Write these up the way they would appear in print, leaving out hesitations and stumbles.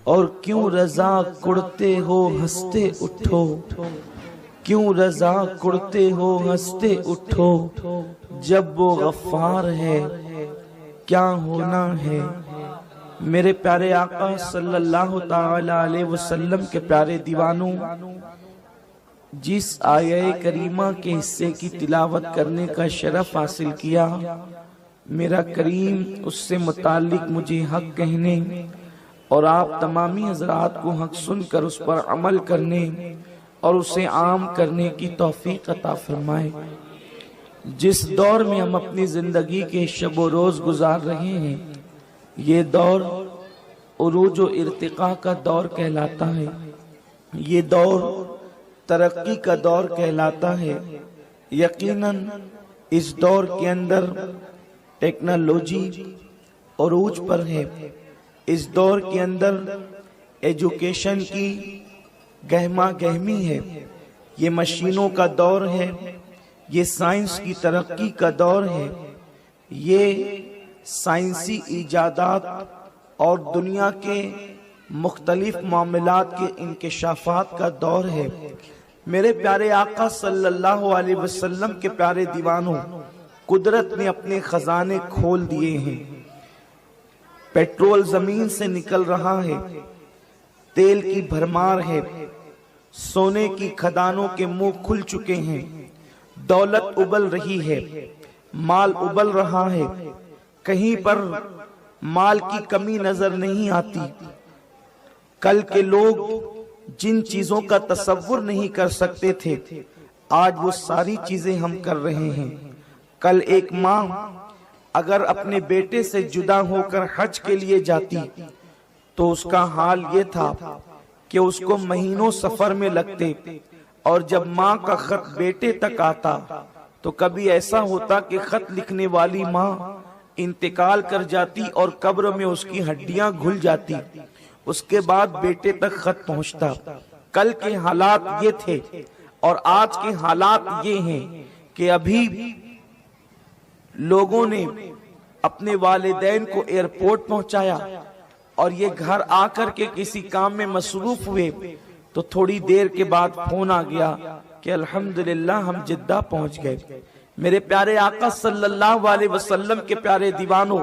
اور کیوں رضا کڑتے ہو ہنستے اٹھو، کیوں رضا کڑتے ہو ہنستے اٹھو، جب وہ غفار ہے کیا ہونا ہے۔ میرے پیارے آقا صلی اللہ تعالی علیہ وسلم کے پیارے دیوانوں، جس آیہ کریمہ کے حصے کی تلاوت کرنے کا شرف حاصل کیا، میرا کریم اس سے متعلق مجھے حق کہنے اور آپ تمامی حضرات کو حق سن کر اس پر عمل کرنے اور اسے عام کرنے کی توفیق عطا فرمائے۔ جس دور میں ہم اپنی زندگی کے شب و روز گزار رہے ہیں، یہ دور عروج و ارتقاء کا دور کہلاتا ہے، یہ دور ترقی کا دور کہلاتا ہے۔ یقیناً اس دور کے اندر ٹیکنالوجی عروج پر ہے، اس دور کے اندر ایجوکیشن کی گہما گہمی ہے، یہ مشینوں کا دور ہے، یہ سائنس کی ترقی کا دور ہے، یہ سائنسی ایجادات اور دنیا کے مختلف معاملات کے انکشافات کا دور ہے۔ میرے پیارے آقا صلی اللہ علیہ وسلم کے پیارے دیوانوں، قدرت نے اپنے خزانے کھول دیے ہیں، پیٹرول زمین سے نکل رہا ہے، تیل کی بھرمار ہے، سونے کی کھدانوں کے منہ کھل چکے ہیں، دولت ابل رہی ہے، مال ابل رہا ہے، کہیں پر مال کی کمی نظر نہیں آتی۔ کل کے لوگ جن چیزوں کا تصور نہیں کر سکتے تھے، آج وہ ساری چیزیں ہم کر رہے ہیں۔ کل ایک ماں اگر اپنے بیٹے سے جدا ہو کر حج کے لیے جاتی تو اس کا حال یہ تھا کہ اس کو مہینوں سفر میں لگتے، اور جب ماں کا خط بیٹے تک آتا تو کبھی ایسا ہوتا کہ خط لکھنے والی ماں انتقال کر جاتی اور قبر میں اس کی ہڈیاں گھل جاتی، اس کے بعد بیٹے تک خط پہنچتا۔ کل کے حالات یہ تھے، اور آج کے حالات یہ ہیں کہ ابھی لوگوں نے اپنے والدین کو ایئرپورٹ پہنچایا اور یہ گھر آ کر کے کسی کام میں مصروف ہوئے تو تھوڑی دیر کے بعد فون آ گیا کہ الحمدللہ ہم جدہ پہنچ گئے۔ میرے پیارے آقا صلی اللہ علیہ وسلم کے پیارے دیوانوں،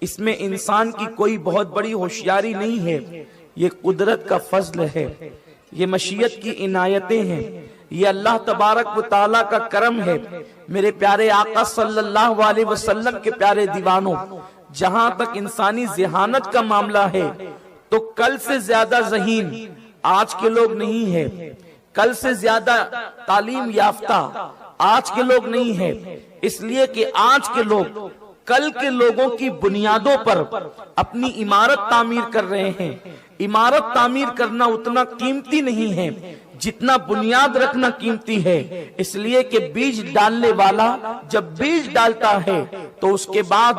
اس میں انسان کی کوئی بہت بڑی ہوشیاری نہیں ہے، یہ قدرت کا فضل ہے، یہ مشیت کی عنایتیں ہیں، یہ اللہ تبارک و تعالیٰ کا کرم ہے۔ میرے پیارے آقا صلی اللہ علیہ وسلم کے پیارے دیوانوں، جہاں تک انسانی ذہانت کا معاملہ ہے تو کل سے زیادہ ذہین آج کے لوگ نہیں ہیں، کل سے زیادہ تعلیم یافتہ آج کے لوگ نہیں ہیں، اس لیے کہ آج کے لوگ کل کے لوگوں کی بنیادوں پر اپنی عمارت تعمیر کر رہے ہیں۔ عمارت تعمیر کرنا اتنا قیمتی نہیں ہے جتنا بنیاد رکھنا قیمتی ہے، اس لیے کہ بیج ڈالنے والا جب بیج ڈالتا ہے تو اس کے بعد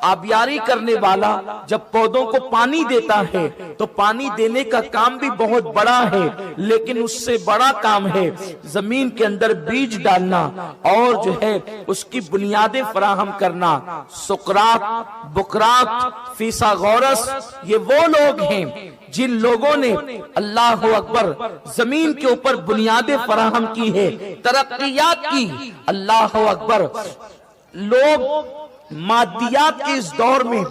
آبیاری کرنے والا جب پودوں کو پانی دیتا ہے تو پانی دینے کا کام بھی بہت بڑا ہے، لیکن اس سے بڑا کام ہے زمین کے اندر بیج ڈالنا اور جو ہے اس کی بنیادیں فراہم کرنا۔ سقراط، بقراط، فیثاغورس، یہ وہ لوگ ہیں جن لوگوں نے اللہ اکبر زمین کے اوپر بنیادیں فراہم کی ہے، ترقیات کی۔ اللہ اکبر، لوگ مادیات کے اس دور میں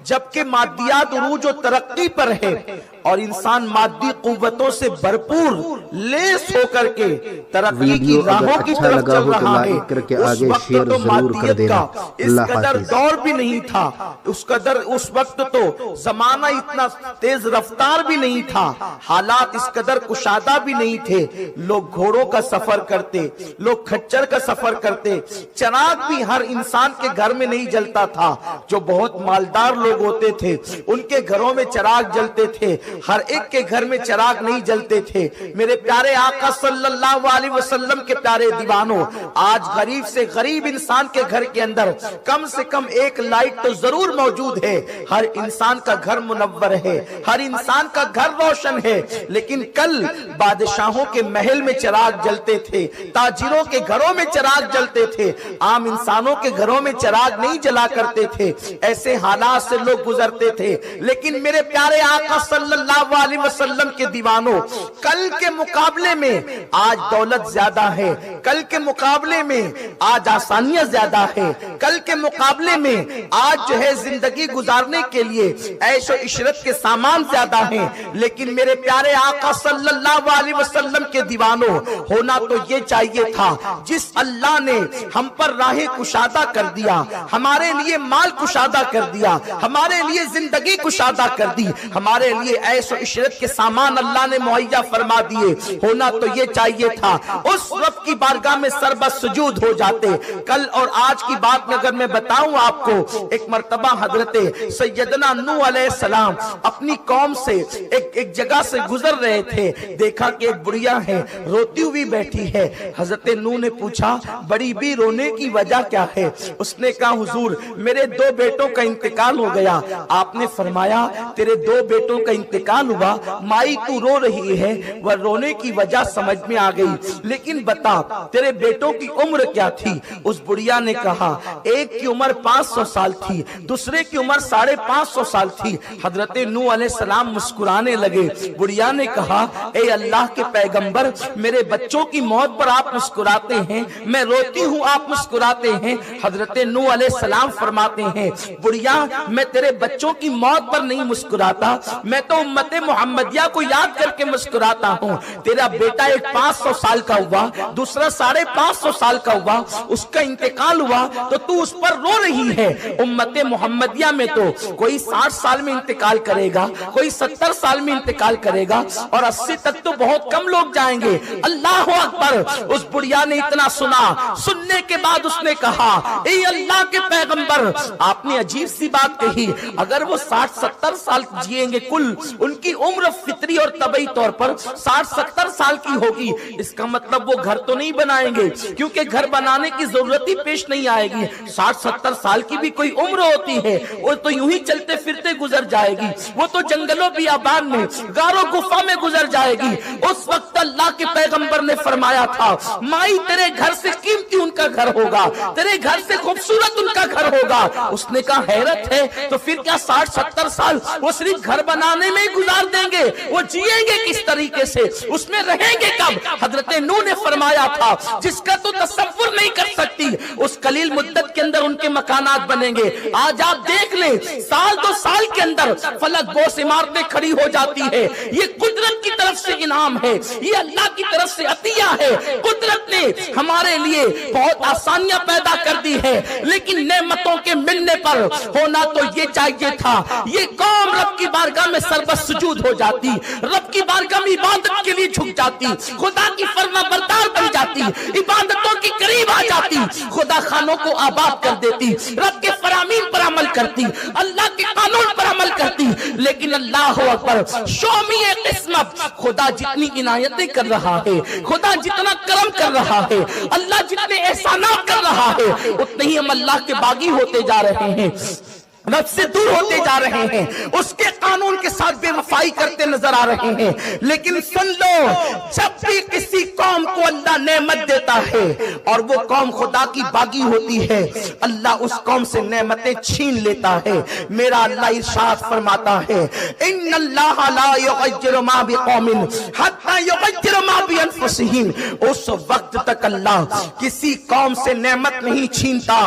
جبکہ مادیات عروج و ترقی پر ہے اور انسان مادی قوتوں سے بھرپور لیس ہو کر کے ترقی کی راہوں کی طرف چل رہا ہے، اس وقت تو مادیت کا اس قدر دور بھی نہیں تھا، اس وقت تو زمانہ اتنا تیز رفتار بھی نہیں تھا، حالات اس قدر کشادہ بھی نہیں تھے۔ لوگ گھوڑوں کا سفر کرتے، لوگ کھچر کا سفر کرتے، چراغ بھی ہر انسان کے گھر میں نہیں جلتا تھا۔ جو بہت مالدار لوگ ہوتے تھے ان کے گھروں میں چراغ جلتے تھے، ہر ایک کے گھر میں چراغ نہیں جلتے تھے۔ میرے پیارے آقا صلی اللہ علیہ وسلم کے پیارے دیوانوں، آج غریب سے غریب انسان کے گھر کے اندر کم سے کم ایک لائٹ تو ضرور موجود ہے، ہر انسان کا گھر منور ہے، ہر انسان کا گھر روشن ہے۔ لیکن کل بادشاہوں کے محل میں چراغ جلتے تھے، تاجروں کے گھروں میں چراغ جلتے تھے، عام انسانوں کے گھروں میں چراغ نہیں جلا کرتے تھے۔ ایسے حالات سے لوگ گزرتے تھے، لیکن میرے پیارے آقا صلی اللہ اللہ علیہ وسلم کے دیوانوں، کل کے مقابلے میں آج دولت زیادہ ہے، کل کے مقابلے میں آج آسانیاں زیادہ ہے، کل کے مقابلے میں آج جو ہے زندگی گزارنے کے لیے عیش و عشرت کے سامان زیادہ ہیں، لیکن میرے پیارے آقا صلی اللہ علیہ وسلم کے دیوانوں، ہونا تو یہ چاہیے تھا جس اللہ نے ہم پر راہ کشادہ کر دیا، ہمارے لیے مال کشادہ کر دیا، ہمارے لیے زندگی کشادہ کر دی، ہمارے لیے عیش و عشرت کے سامان اللہ نے مہیا فرما دیے، ہونا تو یہ چاہیے تھا اس رب کی بارگاہ میں سربت سجود ہو جاتے۔ کل اور آج کی بات میں اگر میں بتاؤں آپ کو، ایک مرتبہ حضرت سیدنا نوح علیہ السلام اپنی قوم سے ایک جگہ سے گزر رہے تھے، دیکھا کہ ایک بڑھیا ہے روتی ہوئی بیٹھی ہے۔ حضرت نوح نے پوچھا بڑی بھی رونے کی وجہ کیا ہے؟ اس نے کہا حضور میرے 2 بیٹوں کا انتقال ہو گیا۔ آپ نے فرمایا تیرے 2 بیٹوں کا انتقال ہوا، مائی تو رو رہی ہے، وہ رونے کی وجہ سمجھ میں آ گئی، لیکن بتا تیرے بیٹوں کی عمر کیا تھی؟ اس بڑھیا نے کہا ایک کی عمر 500 سال تھی، دوسرے کی عمر 550 سال تھی۔ حضرت نوح علیہ السلام مسکرانے لگے۔ بڑھیا نے کہا اے اللہ کے پیغمبر، میرے بچوں کی موت پر آپ مسکراتے ہیں، میں روتی ہوں آپ مسکراتے ہیں۔ حضرت نوح علیہ السلام فرماتے ہیں بڑھیا میں تیرے بچوں کی موت پر نہیں مسکراتا، میں تو امت محمدیہ کو یاد کر کے مسکراتا ہوں۔ تیرا بیٹا ایک 500 سال کا ہوا، دوسرا 550 سال کا ہوا، اس کا انتقال ہوا تو تو اس پر رو رہی ہے۔ امت محمدیہ میں تو کوئی 60 سال میں انتقال کرے گا، کوئی 70 سال میں انتقال کرے گا، اور 80 تک تو بہت کم لوگ جائیں گے۔ اللہ اکبر۔ اس بڑھیا نے اتنا سنا، سننے کے بعد اس نے کہا اے اللہ کے پیغمبر، آپ نے عجیب سی بات کہی، اگر وہ 60-70 سال جیئیں گے، کل ان کی عمر فطری اور طبعی طور پر 60-70 سال کی ہوگی، اس کا مطلب وہ گھر تو نہیں بنائیں گے، کیونکہ گھر بنانے کی ضرورت ہی پیش نہیں آئے گی۔ 60-70 سال کی بھی کوئی عمر ہوتی ہے، وہ تو یوں ہی چلتے پھرتے گزر جائے گی، وہ تو جنگلوں بیابان میں، غاروں گفا میں گزر جائے گی۔ اس وقت اللہ کے پیغمبر نے فرمایا تھا مائی تیرے گھر سے قیمتی ان کا گھر ہوگا، تیرے گھر سے خوبصورت ان کا گھر ہوگا۔ اس نے کہا حیرت ہے، تو پھر کیا 60-70 سال وہ صرف گھر بنانے میں ہی گزار دیں گے؟ وہ جیئیں گے کس طریقے سے؟ اس میں رہیں گے کب؟ حضرت نوح نے فرمایا تھا جس کا تو تصور نہیں کر سکتی، اس قلیل مدت کے اندر ان کے مکانات بنیں گے۔ آج آپ دیکھ لیں سال 2 سال کے اندر فلک بوس عمارتیں کھڑی ہو جاتی ہے۔ یہ قدرت کی طرف سے انعام ہے، یہ اللہ کی طرف سے عطیہ ہے۔ قدرت نے ہمارے لیے بہت آسانیاں پیدا کر دی ہے، لیکن نعمتوں کے ملنے پر ہونا تو یہ چاہیے تھا یہ قوم رب کی بارگاہ میں سربت سجود ہو جاتی، رب کی بارگاہ میں عبادت کے لیے جھک جاتی، خدا کی فرما بردار بن جاتی، عبادتوں کے قریب آ جاتی، خدا خانوں کو آباد کر دیتی، رب کے فرامین پر عمل کرتی، اللہ کے قانون پر عمل کرتی۔ لیکن اللہ اکبر، شومی قسمت، خدا جتنی عنایتیں کر رہا ہے، خدا جتنا کرم کر رہا ہے، اللہ جتنے احسانات کر رہا ہے، اتنے ہی ہم اللہ کے باغی ہوتے جا رہے ہیں، رب سے دور ہوتے جا رہے ہیں، اس کے قانون کے ساتھ بے وفائی کرتے نظر آ رہے ہیں۔ لیکن سن لو، جب بھی کسی قوم کو اللہ نعمت دیتا ہے اور وہ قوم خدا کی باغی ہوتی ہے، اللہ اس قوم سے نعمتیں چھین لیتا ہے۔ میرا اللہ ارشاد فرماتا ہے ان اللہ لا یغیر ما بقوم حتی یغیر ما بانفسہم۔ اس وقت تک اللہ کسی قوم سے نعمت نہیں چھینتا،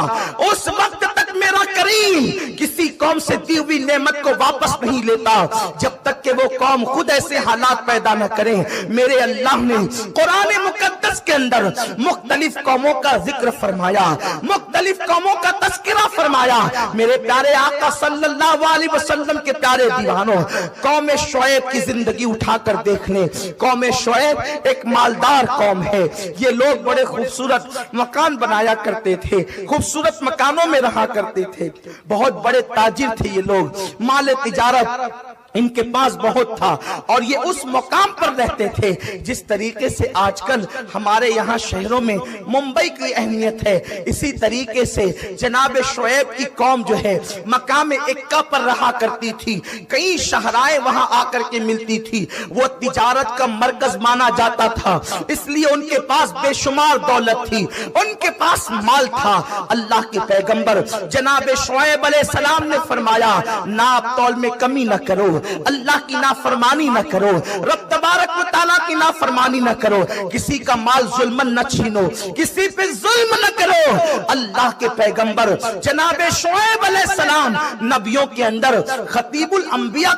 اس وقت تک میرا کریم کسی قوم سے دی ہوئی نعمت کو واپس نہیں لیتا جب تک کہ وہ قوم خود ایسے حالات پیدا نہ کریں۔ میرے اللہ نے قرآن مقدس کے اندر مختلف قوموں کا ذکر فرمایا، مختلف قوموں کا تذکرہ فرمایا۔ میرے پیارے آقا صلی اللہ علیہ وسلم کے پیارے دیوانوں، قوم شعیب کی زندگی اٹھا کر دیکھ لیں۔ قوم شعیب ایک مالدار قوم ہے، یہ لوگ بڑے خوبصورت مکان بنایا کرتے تھے، خوبصورت مکانوں میں رہا کرتے تھے، بہت بڑے تاجر تھے یہ لوگ، مال تجارت ان کے پاس بہت تھا، اور یہ اس مقام پر رہتے تھے جس طریقے سے آج کل ہمارے یہاں شہروں میں ممبئی کی اہمیت ہے، اسی طریقے سے جناب شعیب کی قوم جو ہے مقام اکا پر رہا کرتی تھی، کئی شہرائیں وہاں آ کر کے ملتی تھی، وہ تجارت کا مرکز مانا جاتا تھا، اس لیے ان کے پاس بے شمار دولت تھی، ان کے پاس مال تھا۔ اللہ کے پیغمبر جناب شعیب علیہ السلام نے فرمایا ناپ تول میں کمی نہ کرو، اللہ کی نافرمانی نہ کرو، رب تبارک و تعالیٰ کی نافرمانی نہ کرو، کسی کا مال ظلمن نہ چھینو، کسی پہ ظلم نہ کرو۔ اللہ کے پیغمبر جناب شعیب علیہ السلام نبیوں کے اندر خطیب الانبیاء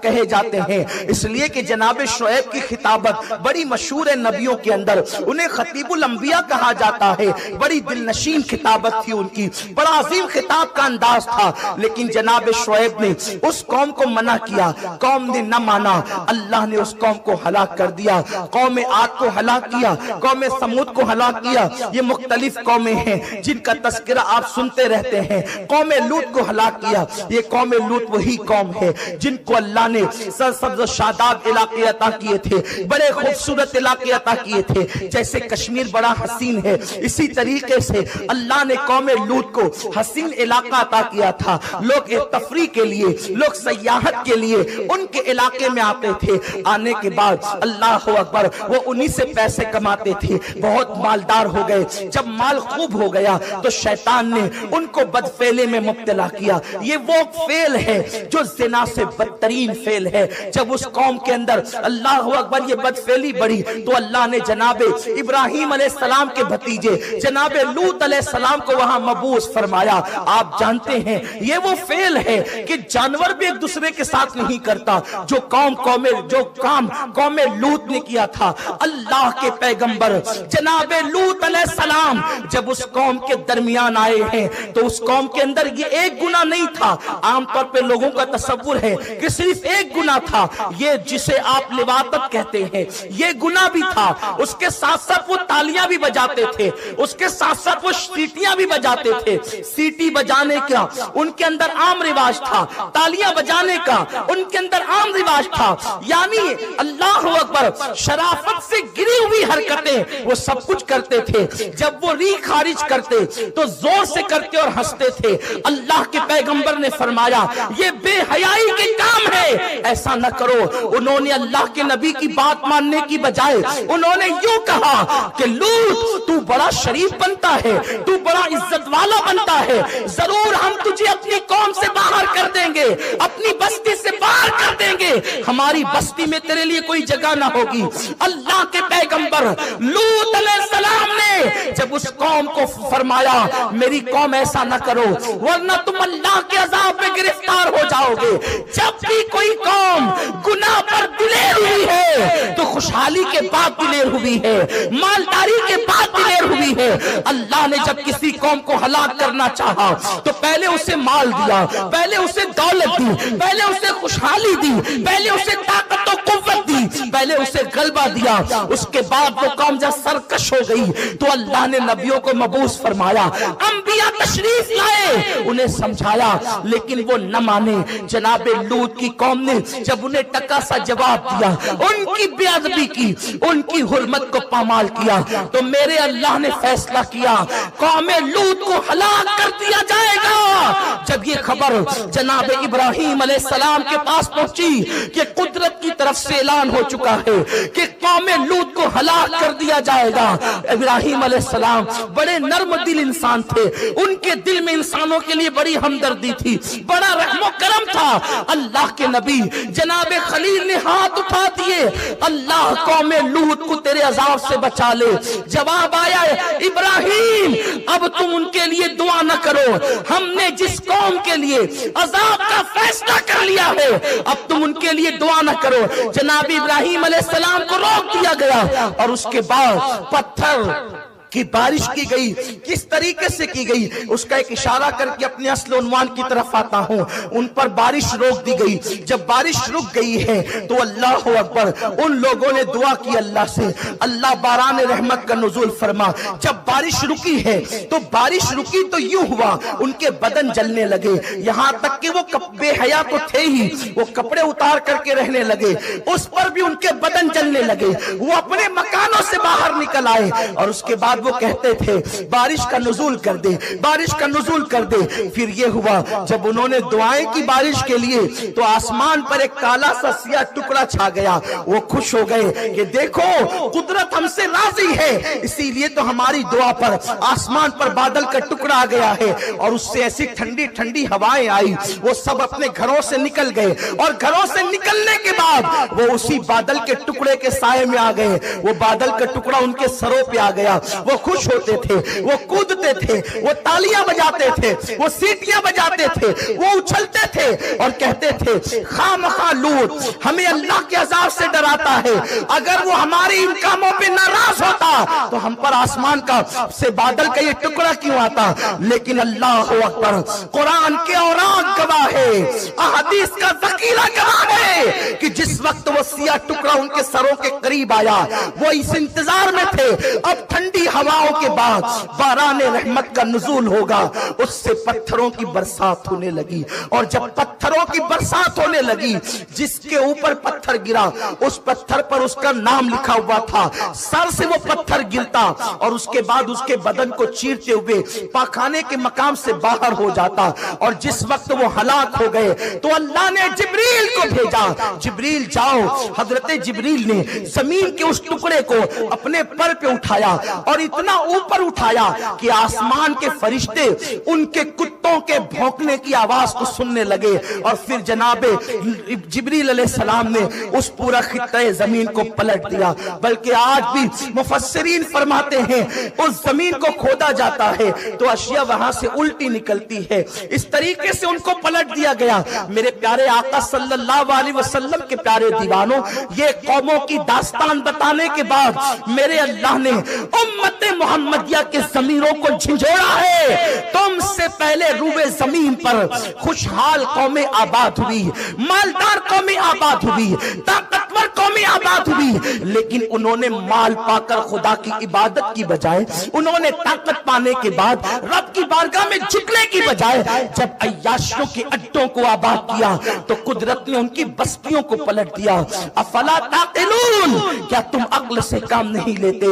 کہے جاتے ہیں، اس لیے کہ جناب شعیب کی خطابت بڑی مشہور ہے نبیوں کے اندر، انہیں خطیب الانبیاء کہا جاتا ہے۔ بڑی دل نشین خطابت تھی ان کی، بڑا عظیم خطاب کا انداز تھا، لیکن جناب شعیب نے اس قوم کو منع کیا، قوم نے نہ مانا، اللہ نے اس قوم کو ہلاک کر دیا۔ قوم عاد کو ہلاک کیا، قوم سمود کو ہلاک کیا، یہ مختلف قومیں ہیں جن کا تذکرہ آپ سنتے رہتے ہیں۔ قوم لوط کو ہلاک کیا، یہ قوم لوط وہی قوم ہے جن کو اللہ نے سرسبز و شاداب علاقے عطا کیے تھے، بڑے خوبصورت علاقے عطا کیے تھے۔ جیسے کشمیر بڑا حسین ہے، اسی طریقے سے اللہ نے قوم لوط کو حسین علاقہ عطا کیا تھا۔ لوگ تفریح کے لیے، لوگ سیاحت کے لیے ان کے علاقے میں آتے تھے، آنے کے بعد اللہ اکبر وہ انہی سے پیسے کماتے تھے، بہت مالدار ہو گئے۔ جب مال خوب ہو گیا تو شیطان نے ان کو بدفعلی میں مبتلا کیا۔ یہ وہ فعل ہے جو زنا سے بدترین فعل ہے۔ جب اس قوم کے اندر اللہ اکبر یہ بدفعلی بڑھی تو اللہ نے جناب ابراہیم علیہ السلام کے بھتیجے جناب لوط علیہ السلام کو وہاں مبعوث فرمایا۔ آپ جانتے ہیں یہ وہ فعل ہے کہ جانور بھی ایک دوسرے کے ساتھ نہیں کرتا، جو کام قوم لوط نے کیا تھا۔ اللہ کے پیغمبر جناب لوط علیہ السلام جب اس قوم کے درمیان آئے ہیں تو اس قوم کے اندر یہ ایک گناہ نہیں تھا۔ عام طور پہ لوگوں کا تصور ہے کہ صرف ایک گناہ تھا، یہ جسے آپ لواطت کہتے ہیں، یہ گناہ بھی تھا۔ اس کے ساتھ ساتھ وہ تالیاں بھی بجاتے تھے، اس کے ساتھ ساتھ وہ سیٹیاں بھی بجاتے تھے۔ سیٹی بجانے کا ان کے اندر عام رواج تھا، تالیاں بجانے کا ان کے اندر عام رواج تھا۔ یعنی اللہ اکبر شرافت سے گری ہوئی حرکتیں وہ سب کچھ کرتے تھے۔ جب وہ ری خارج کرتے تو زور سے کرتے اور ہنستے تھے۔ اللہ کے پیغمبر نے فرمایا یہ بے حیائی کے کام ہے، ایسا نہ کرو۔ انہوں نے اللہ کے نبی کی بات ماننے کی بجائے انہوں نے یوں کہا کہ لوط تو بڑا شریف بنتا ہے، تو بڑا عزت والا بنتا ہے، ضرور ہم تجھے اپنی قوم سے باہر کر دیں گے، اپنی بستی سے باہر کر دیں گے، ہماری بستی میں تیرے لیے کوئی جگہ نہ ہوگی۔ اللہ کے پیغمبر لوط علیہ السلام نے جب اس قوم کو فرمایا میری قوم ایسا نہ کرو ورنہ تم اللہ کے عذاب میں گرفتار ہو جاؤ گے۔ جب بھی کوئی قوم گناہ پر دلیر ہوئی ہے تو خوشحالی کے بعد دلیر ہوئی ہے، مالداری کے بعد دلیر ہوئی ہے۔ اللہ نے جب کسی قوم کو ہلاک کرنا چاہا تو پہلے اسے مال دیا، پہلے اسے دولت دی، پہلے اسے خوشحالی دی، پہلے اسے طاقت و قوت دی، پہلے اسے غلبہ دیا۔ اس کے بعد وہ قوم جب سرکش ہو گئی تو اللہ نے نبیوں کو مبعوث فرمایا، انبیاء تشریف لائے، انہیں سمجھایا، لیکن وہ نہ مانے۔ جناب لوط کی قوم نے جب انہیں ٹکا سا جواب دیا، ان کی بے ادبی کی، ان کی حرمت کو پامال کیا، تو میرے اللہ نے فیصلہ کیا قوم لوط کو ہلاک کر دیا جائے گا۔ جب یہ خبر جناب ابراہیم علیہ السلام کے پاس پہنچی کہ قدرت کی طرف سے اعلان ہو چکا ہے کہ قوم لوط کو ہلاک کر دیا جائے گا، ابراہیم علیہ السلام بڑے نرم دل انسان تھے، ان کے دل میں انسانوں کے لیے بڑی ہمدردی تھی، بڑا رحم و کرم تھا۔ اللہ کے نبی جناب خلیل نے ہاتھ اٹھا دیے، اللہ قوم لوط کو تیرے عذاب سے بچا لے۔ جواب آیا ابراہیم اب تم ان کے لیے دعا نہ کرو، ہم نے جس قوم کے لیے عذاب کا فیصلہ کر لیا ہے اب تم ان کے لیے دعا نہ کرو۔ جناب ابراہیم علیہ السلام کو روک دیا گیا اور اس کے بعد پتھر کی بارش کی گئی۔ کس طریقے سے کی گئی اس کا ایک اشارہ کر کے اپنے اصل عنوان کی طرف آتا ہوں۔ ان پر بارش روک دی گئی۔ جب بارش رک گئی ہے تو اللہ اکبر ان لوگوں نے دعا کی اللہ سے، اللہ باران رحمت کا نزول فرما۔ جب بارش رکی ہے تو بارش رکی تو یوں ہوا ان کے بدن جلنے لگے، یہاں تک کہ وہ بے حیا تو تھے ہی، وہ کپڑے اتار کر کے رہنے لگے، اس پر بھی ان کے بدن جلنے لگے۔ وہ اپنے مکانوں سے باہر نکل آئے اور اس کے بعد بعد وہ کہتے تھے بارش کا نزول کر دے، بارش کا نزول کر دے۔ پھر یہ ہوا جب انہوں نے دعائیں کی بارش کے لیے تو آسمان پر ایک کالا سا سیاہ ٹکڑا چھا گیا۔ وہ خوش ہو گئے کہ دیکھو قدرت ہم سے راضی ہے، اسی لیے تو ہماری دعا پر آسمان پر بادل کا ٹکڑا آ گیا ہے۔ اور اس سے ایسی ٹھنڈی ٹھنڈی ہوائیں آئی، وہ سب اپنے گھروں سے نکل گئے، اور گھروں سے نکلنے کے بعد وہ اسی بادل کے ٹکڑے کے سائے میں آ گئے۔ وہ بادل کا ٹکڑا ان کے سروں پہ آ گیا۔ وہ خوش ہوتے تھے، وہ کودتے تھے، وہ تالیاں بجاتے تھے، وہ سیٹیاں بجاتے تھے، وہ اچھلتے تھے اور کہتے تھے خامخواہ لوط ہمیں اللہ کے عذاب سے ڈراتا ہے، اگر وہ ہماری ان کاموں پہ ناراض ہوتا تو ہم پر آسمان کا سے بادل کا یہ ٹکڑا کیوں آتا؟ لیکن اللہ اکبر، قرآن کے اوراق گواہ ہے، احادیث کا ذخیرہ گواہ ہے کہ جس وقت وہ سیاہ ٹکڑا ان کے سروں کے قریب آیا وہ اس انتظار میں تھے اب ٹھنڈی ہواؤں کے بعد باران رحمت کا نزول ہوگا۔ اس سے پتھروں کی برسات ہونے لگی، اور جب پتھروں کی برسات ہونے لگی جس کے اوپر پتھر گرا اس پتھر پر اس کا نام لکھا ہوا تھا، سر سے وہ پتھر گرتا اور اس کے بعد اس کے بدن کو چیرتے ہوئے پاخانے کے مقام سے باہر ہو جاتا۔ اور جس وقت وہ ہلاک ہو گئے تو اللہ نے جبریل کو بھیجا، جبریل جاؤ۔ حضرت جبریل نے زمین کے اس ٹکڑے کو اپنے پر پہ اٹھایا اور اتنا اوپر اٹھایا کہ آسمان کے فرشتے ان کے کتوں کے بھونکنے کی آواز کو سننے لگے۔ اور پھر جناب جبریل علیہ السلام نے اس پورا خطہ زمین کو پلٹ دیا۔ بلکہ آج بھی مفسرین فرماتے ہیں اس زمین کو کھودا جاتا ہے تو اشیاء وہاں سے الٹی نکلتی ہے، اس طریقے سے ان کو پلٹ دیا گیا۔ میرے پیارے آقا صلی اللہ علیہ وسلم کے پیارے دیوانوں، یہ قوموں کی داستان بتانے کے بعد میرے اللہ نے امت محمدیہ کے ضمیروں کو جھنجھوڑا ہے۔ تم سے پہلے روئے زمین پر خوشحال قومیں آباد ہوئی، مالدار قومیں آباد ہوئی، طاقتور قومیں آباد ہوئی، لیکن انہوں نے مال پا کر خدا کی عبادت کی بجائے، انہوں نے طاقت پانے کے بعد رب کی بارگاہ میں جھکنے کی بجائے جب عیاشیوں کے اڈوں کو آباد کیا تو قدرت نے ان کی بستیوں کو پلٹ دیا۔ افلا تعقلون، کیا تم عقل سے کام نہیں لیتے؟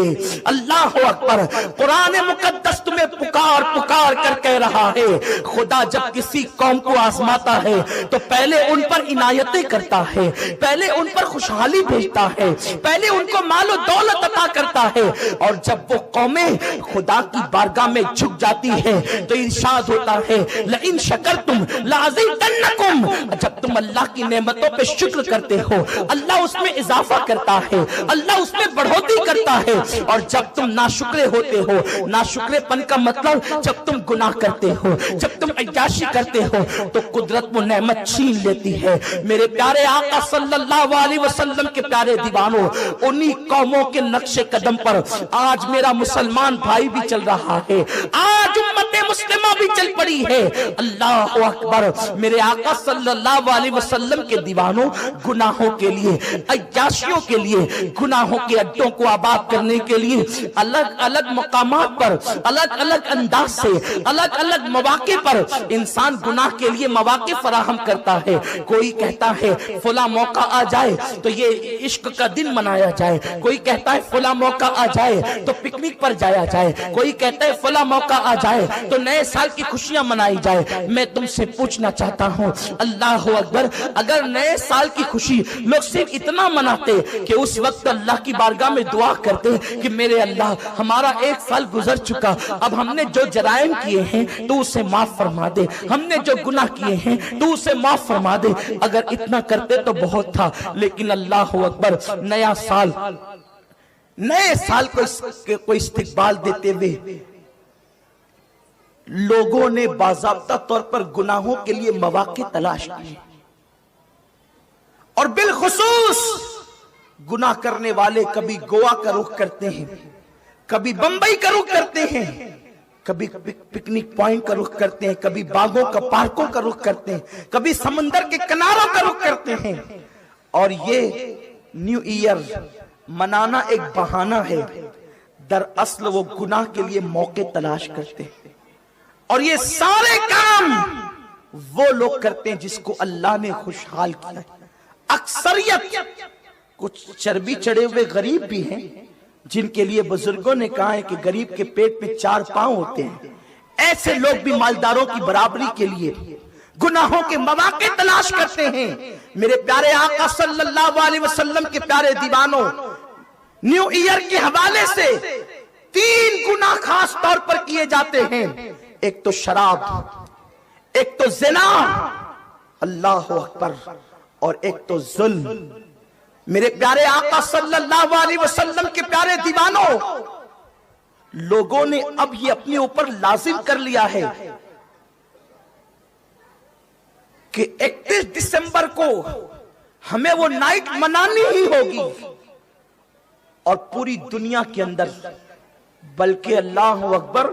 اللہ اکبر، قرآن مقدس تمہیں پکار پکار کر کہہ رہا ہے خدا جب کسی قوم کو آزماتا ہے تو پہلے ان پر عنایتیں کرتا ہے، پہلے ان پر خوشحالی بھیجتا ہے، پہلے ان کو مال و دولت عطا کرتا ہے، اور جب وہ قومیں خدا کی بارگاہ میں جھک جاتی ہے تو ارشاد ہوتا ہے لئن شکرتم لازیدنکم، جب تم اللہ کی نعمتوں پہ شکر کرتے ہو اللہ اس میں اضافہ کرتا ہے، اللہ اس میں بڑھوتری کرتا ہے، اور جب تم ناشکرے ہوتے ہو، ناشکرے پن کا مطلب جب تم گناہ کرتے ہو، جب تم عیاشی کرتے ہو تو قدرت وہ نعمت چھین لیتی ہے۔ میرے پیارے آقا صلی اللہ علیہ وسلم کے پیارے دیوانوں، انہی قوموں کے نقش قدم پر آج میرا مسلمان بھائی بھی چل رہا ہے، آج امت مسلمہ بھی چل پڑی ہے۔ اللہ اکبر، میرے آقا صلی اللہ علیہ وسلم کے دیوانوں، گناہوں کے لیے، عیاشیوں کے لیے، گناہوں کے اڈوں کو آباد کرنے کے لیے الگ الگ مقامات پر، الگ الگ انداز سے، الگ الگ مواقع پر انسان گناہ کے لیے مواقع فراہم کرتا ہے۔ کوئی کہتا ہے فلاں موقع آ جائے تو یہ عشق کا دن منایا جائے، کوئی کہتا ہے فلاں موقع آ جائے تو پکنک پر جایا جائے، کوئی کہتا ہے فلاں موقع آ جائے تو نئے سال کی خوشیاں منائی جائے۔ میں تم سے پوچھنا چاہتا ہوں اللہ اکبر، اگر نئے سال کی خوشی لوگ صرف اتنا مناتے کہ اس وقت اللہ کی بارگاہ میں دعا کرتے کہ میرے اللہ ہمارا ایک سال گزر چکا، اب ہم نے جو جرائم کیے ہیں تو اسے معاف فرما دے، ہم نے جو گناہ کیے ہیں تو اسے معاف فرما دے، اگر اتنا کرتے تو بہت تھا۔ لیکن اللہ اکبر، نیا سال، نئے سال کو استقبال دیتے ہوئے لوگوں نے باضابطہ طور پر گناہوں کے لیے مواقع تلاش کیے، اور بالخصوص گناہ کرنے والے کبھی گوا کا رخ کرتے ہیں، کبھی بمبئی کا رخ کرتے ہیں، کبھی پکنک پوائنٹ کا رخ کرتے ہیں، کبھی باغوں کا پارکوں کا رخ کرتے ہیں، کبھی سمندر کے کناروں کا رخ کرتے ہیں، اور یہ نیو ایئر منانا ایک بہانہ ہے، دراصل وہ گناہ کے لیے موقع تلاش کرتے ہیں۔ اور یہ سارے کام وہ لوگ کرتے ہیں جس کو اللہ نے خوشحال کیا ہے۔ اکثریت کچھ چربی چڑھے ہوئے غریب بھی ہیں جن کے لیے بزرگوں نے کہا ہے کہ غریب کے پیٹ میں 4 پاؤں ہوتے ہیں، ایسے لوگ بھی مالداروں کی برابری کے لیے گناہوں کے مواقع تلاش کرتے ہیں۔ میرے پیارے آقا صلی اللہ علیہ وسلم کے پیارے دیوانوں، نیو ایئر کے حوالے سے 3 گناہ خاص طور پر کیے جاتے ہیں، ایک تو شراب، ایک تو زنا، اللہ اکبر، اور ایک تو ظلم۔ میرے پیارے آقا صلی اللہ علیہ وسلم کے پیارے دیوانوں، لوگوں نے اب یہ اپنے اوپر لازم کر لیا ہے کہ 31 دسمبر کو ہمیں وہ نائٹ منانی ہی ہوگی، اور پوری دنیا کے اندر، بلکہ اللہ اکبر